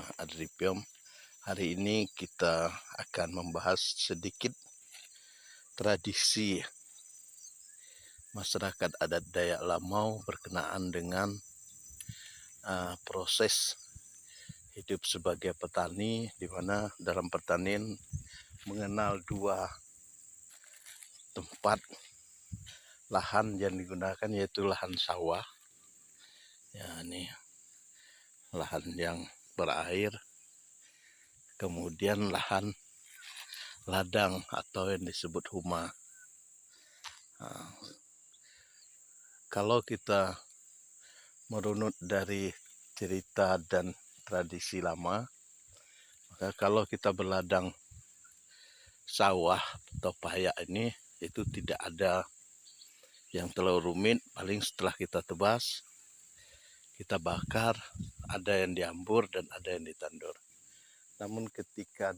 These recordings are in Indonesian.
bersama Adripiom. Hari ini kita akan membahas sedikit tradisi masyarakat adat Dayak Lamau berkenaan dengan proses hidup sebagai petani, di mana dalam pertanian mengenal dua tempat lahan yang digunakan, yaitu lahan sawah, ya ini lahan yang berair, kemudian lahan ladang atau yang disebut huma. Kalau kita merunut dari cerita dan tradisi lama, maka kalau kita berladang sawah atau payak ini, itu tidak ada yang terlalu rumit. Paling setelah kita tebas, kita bakar, ada yang diambur dan ada yang ditandur. Namun ketika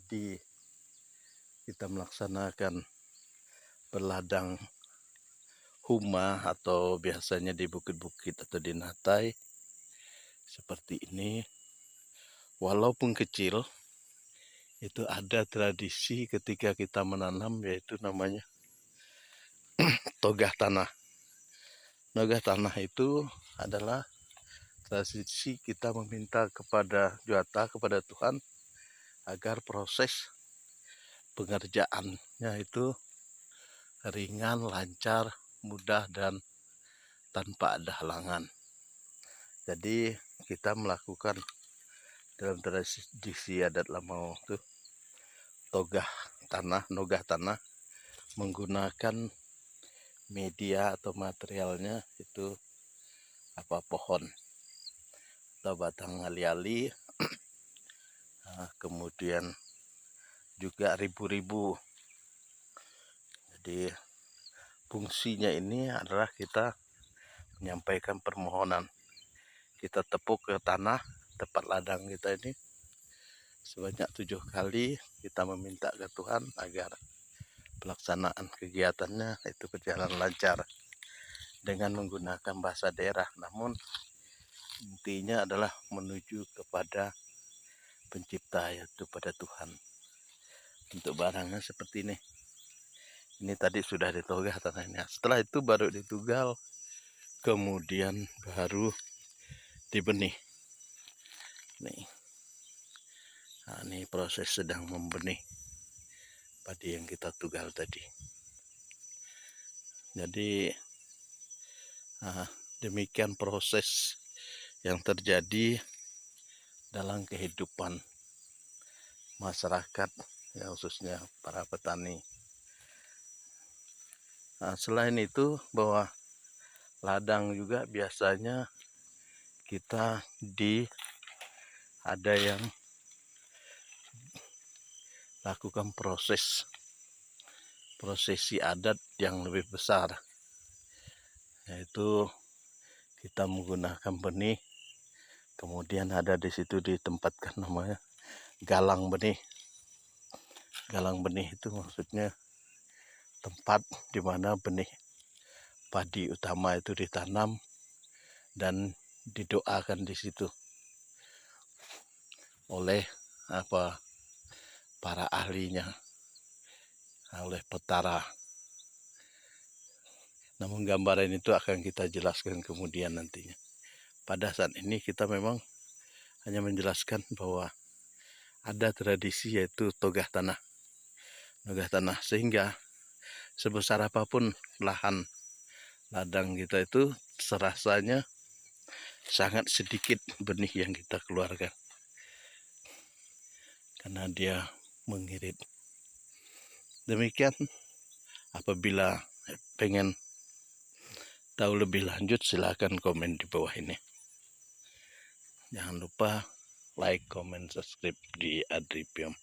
kita melaksanakan berladang huma atau biasanya di bukit-bukit atau di natai seperti ini, walaupun kecil, itu ada tradisi ketika kita menanam, yaitu namanya togah tanah. Togah tanah itu adalah tradisi kita meminta kepada Juata, kepada Tuhan, agar proses pengerjaannya itu ringan, lancar, mudah, dan tanpa ada halangan. Jadi kita melakukan dalam tradisi adat Lamau itu nogah tanah menggunakan media atau materialnya itu pohon atau batang ali-ali, kemudian juga ribu-ribu. Jadi fungsinya ini adalah kita menyampaikan permohonan. Kita tepuk ke tanah tempat ladang kita ini sebanyak 7 kali. Kita meminta ke Tuhan agar pelaksanaan kegiatannya itu berjalan lancar dengan menggunakan bahasa daerah, namun intinya adalah menuju kepada pencipta, yaitu pada Tuhan. Untuk barangnya seperti ini. Ini tadi sudah ditogah tanahnya. Setelah itu baru ditugal, kemudian baru dibenih. Nih. Nah, ini proses sedang membenih padi yang kita tugal tadi. Jadi demikian proses yang terjadi dalam kehidupan masyarakat, ya khususnya para petani. Selain itu, bahwa ladang juga biasanya kita ada yang lakukan prosesi adat yang lebih besar, yaitu kita menggunakan benih, kemudian ada di situ ditempatkan namanya galang benih. Galang benih itu maksudnya tempat di mana benih padi utama itu ditanam dan didoakan di situ oleh para ahlinya, oleh petara. Namun gambaran itu akan kita jelaskan kemudian nantinya. Pada saat ini kita memang hanya menjelaskan bahwa ada tradisi, yaitu togah tanah. Togah tanah, sehingga sebesar apapun lahan ladang kita itu serasanya sangat sedikit benih yang kita keluarkan, karena dia mengirit. Demikian, apabila pengen tahu lebih lanjut, silakan komen di bawah ini. Jangan lupa like, comment, subscribe di Adripiom.